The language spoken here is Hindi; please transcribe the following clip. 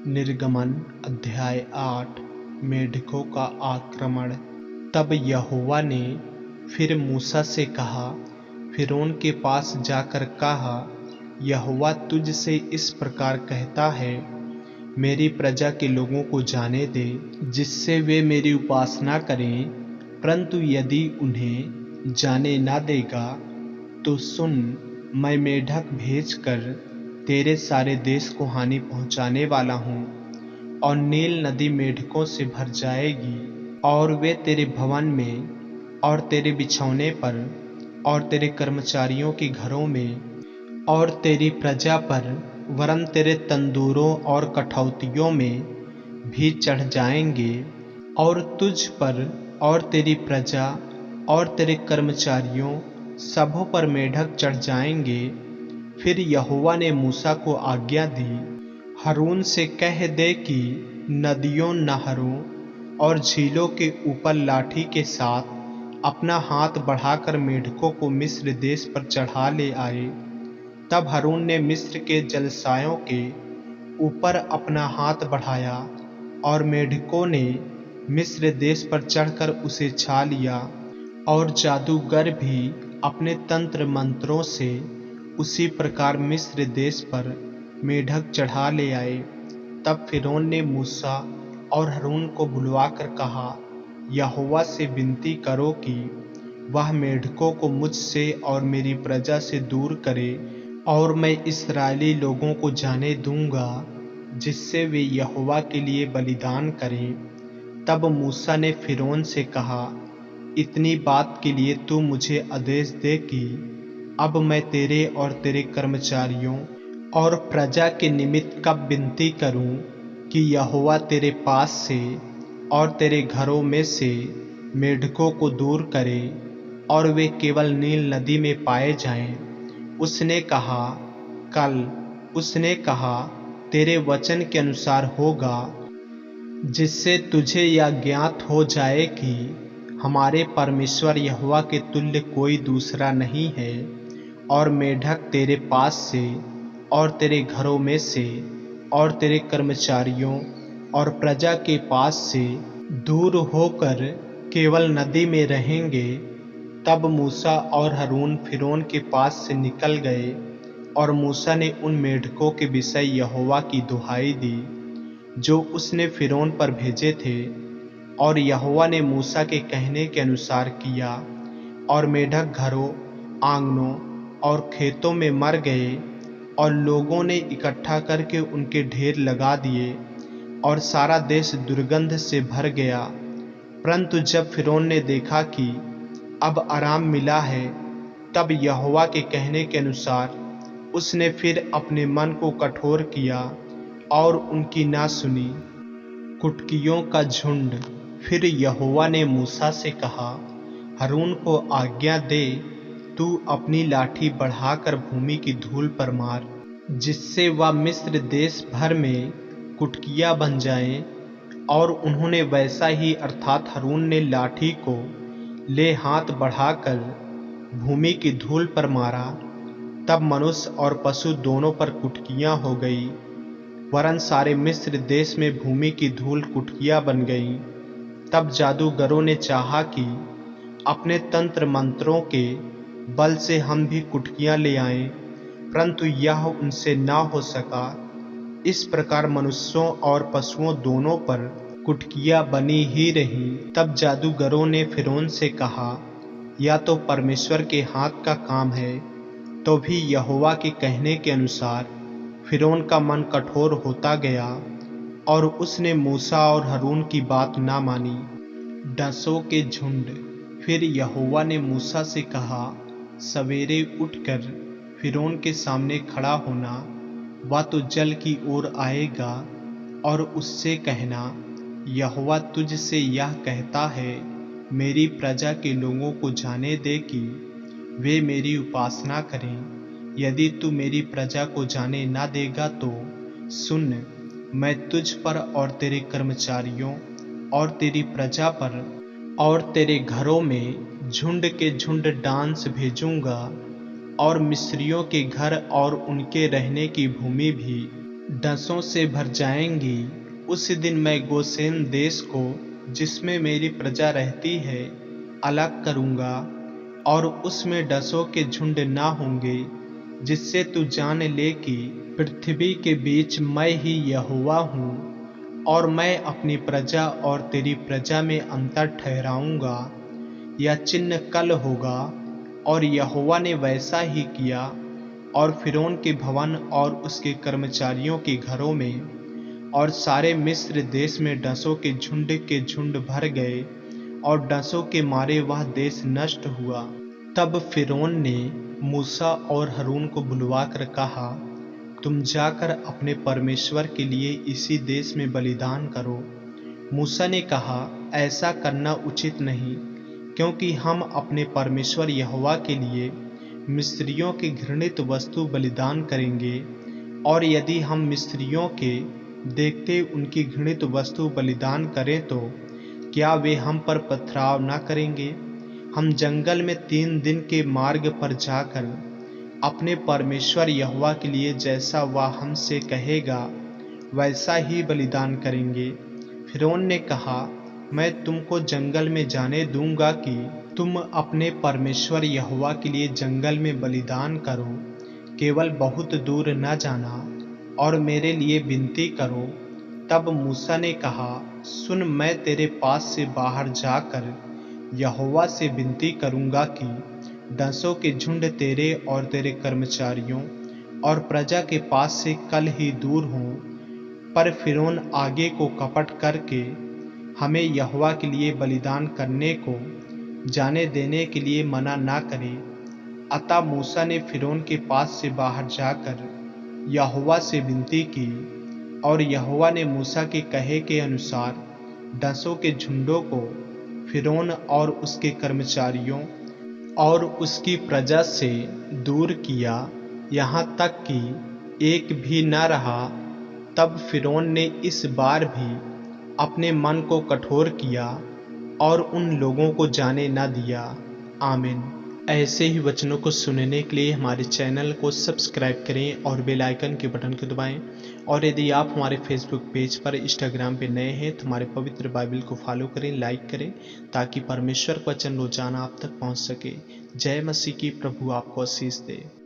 निर्गमन अध्याय 8 मेढकों का आक्रमण। तब यहोवा ने फिर मूसा से कहा, फिरौन के पास जाकर कहा, यहोवा तुझसे इस प्रकार कहता है, मेरी प्रजा के लोगों को जाने दे, जिससे वे मेरी उपासना करें। परंतु यदि उन्हें जाने ना देगा तो सुन, मैं मेढक भेजकर तेरे सारे देश को हानि पहुंचाने वाला हूँ, और नील नदी मेढकों से भर जाएगी, और वे तेरे भवन में और तेरे बिछौने पर और तेरे कर्मचारियों के घरों में और तेरी प्रजा पर वरन तेरे तंदूरों और कठौतियों में भी चढ़ जाएंगे, और तुझ पर और तेरी प्रजा और तेरे कर्मचारियों सबों पर मेढक चढ़ जाएंगे। फिर यहोवा ने मूसा को आज्ञा दी, हारून से कह दे कि नदियों, नहरों और झीलों के ऊपर लाठी के साथ अपना हाथ बढ़ाकर मेढकों को मिस्र देश पर चढ़ा ले आए। तब हारून ने मिस्र के जलसायों के ऊपर अपना हाथ बढ़ाया, और मेढकों ने मिस्र देश पर चढ़कर उसे छा लिया, और जादूगर भी अपने तंत्र मंत्रों से उसी प्रकार मिस्र देश पर मेढक चढ़ा ले आए। तब फिरौन ने मूसा और हारून को बुलवाकर कहा, यहोवा से विनती करो कि वह मेढकों को मुझसे और मेरी प्रजा से दूर करे, और मैं इस्राएली लोगों को जाने दूंगा, जिससे वे यहोवा के लिए बलिदान करें। तब मूसा ने फिरौन से कहा, इतनी बात के लिए तू मुझे आदेश दे कि अब मैं तेरे और तेरे कर्मचारियों और प्रजा के निमित्त कब विनती करूं कि यहोवा तेरे पास से और तेरे घरों में से मेढकों को दूर करे, और वे केवल नील नदी में पाए जाएं। उसने कहा, कल। उसने कहा, तेरे वचन के अनुसार होगा, जिससे तुझे यह ज्ञात हो जाए कि हमारे परमेश्वर यहोवा के तुल्य कोई दूसरा नहीं है, और मेढक तेरे पास से और तेरे घरों में से और तेरे कर्मचारियों और प्रजा के पास से दूर होकर केवल नदी में रहेंगे। तब मूसा और हारून फिरौन के पास से निकल गए, और मूसा ने उन मेढकों के विषय यहोवा की दुहाई दी जो उसने फिरौन पर भेजे थे, और यहोवा ने मूसा के कहने के अनुसार किया, और मेढक घरों, आंगनों और खेतों में मर गए, और लोगों ने इकट्ठा करके उनके ढेर लगा दिए, और सारा देश दुर्गंध से भर गया। परंतु जब फिरौन ने देखा कि अब आराम मिला है, तब यहोवा के कहने के अनुसार उसने फिर अपने मन को कठोर किया और उनकी ना सुनी। कुटकियों का झुंड। फिर यहोवा ने मूसा से कहा, हारून को आज्ञा दे, तू अपनी लाठी बढ़ाकर भूमि की धूल पर मार, जिससे वह मिस्र देश भर में कुटकियां बन जाएं। और उन्होंने वैसा ही, अर्थात हारून ने लाठी को ले हाथ बढ़ाकर भूमि की धूल पर मारा। तब मनुष्य और पशु दोनों पर कुटकियां हो गई, वरन सारे मिस्र देश में भूमि की धूल कुटकियां बन गई। तब जादूगरों ने चाहा कि अपने तंत्र मंत्रों के बल से हम भी कुटकियां ले आएं, परंतु यह उनसे ना हो सका। इस प्रकार मनुष्यों और पशुओं दोनों पर कुटकियां बनी ही रही। तब जादूगरों ने फिरौन से कहा, या तो परमेश्वर के हाथ का काम है। तो भी यहोवा के कहने के अनुसार फिरौन का मन कठोर होता गया, और उसने मूसा और हारून की बात ना मानी। डसों के झुंड। फिर यहोवा ने मूसा से कहा, सवेरे उठकर फिरौन के सामने खड़ा होना, वह तो जल की ओर आएगा, और उससे कहना, यहोवा तुझसे यह कहता है, मेरी प्रजा के लोगों को जाने दे कि वे मेरी उपासना करें। यदि तू मेरी प्रजा को जाने ना देगा तो सुन, मैं तुझ पर और तेरे कर्मचारियों और तेरी प्रजा पर और तेरे घरों में झुंड के झुंड डांस भेजूंगा, और मिस्रियों के घर और उनके रहने की भूमि भी डसों से भर जाएंगी। उस दिन मैं गोसेन देश को, जिसमें मेरी प्रजा रहती है, अलग करूंगा और उसमें डसों के झुंड ना होंगे, जिससे तू जान ले कि पृथ्वी के बीच मैं ही यहोवा हूँ। और मैं अपनी प्रजा और तेरी प्रजा में अंतर ठहराऊंगा। यह चिन्ह कल होगा। और यहोवा ने वैसा ही किया। और फिरौन के भवन और उसके कर्मचारियों के घरों में और सारे मिस्र देश में डसों के झुंड भर गए और डसों के मारे वह देश नष्ट हुआ। तब फिरौन ने मूसा और हारून को बुलवा कर कहा, तुम जाकर अपने परमेश्वर के लिए इसी देश में बलिदान करो। मूसा ने कहा, ऐसा करना उचित नहीं, क्योंकि हम अपने परमेश्वर यहोवा के लिए मिस्रियों की घृणित वस्तु बलिदान करेंगे। और यदि हम मिस्रियों के देखते उनकी घृणित वस्तु बलिदान करें तो क्या वे हम पर पथराव न करेंगे? हम जंगल में 3 दिन के मार्ग पर जाकर अपने परमेश्वर यहोवा के लिए जैसा वह हमसे कहेगा वैसा ही बलिदान करेंगे। फिरौन ने कहा, मैं तुमको जंगल में जाने दूंगा कि तुम अपने परमेश्वर यहोवा के लिए जंगल में बलिदान करो, केवल बहुत दूर न जाना और मेरे लिए विनती करो। तब मूसा ने कहा, सुन, मैं तेरे पास से बाहर जाकर यहोवा से विनती करूंगा कि डसों के झुंड तेरे और तेरे कर्मचारियों और प्रजा के पास से कल ही दूर हों। पर फिरौन आगे को कपट करके हमें यहोवा के लिए बलिदान करने को जाने देने के लिए मना ना करे। अतः मूसा ने फिरौन के पास से बाहर जाकर यहोवा से विनती की और यहोवा ने मूसा के कहे के अनुसार डसों के झुंडों को फिरौन और उसके कर्मचारियों और उसकी प्रजा से दूर किया, यहाँ तक कि एक भी न रहा। तब फिरौन ने इस बार भी अपने मन को कठोर किया और उन लोगों को जाने न दिया। आमीन। ऐसे ही वचनों को सुनने के लिए हमारे चैनल को सब्सक्राइब करें और बेल आइकन के बटन को दबाएं। और यदि आप हमारे फेसबुक पेज पर, इंस्टाग्राम पे नए हैं तो हमारे पवित्र बाइबल को फॉलो करें, लाइक करें, ताकि परमेश्वर का वचन रोजाना आप तक पहुंच सके। जय मसीह की। प्रभु आपको आशीष दे।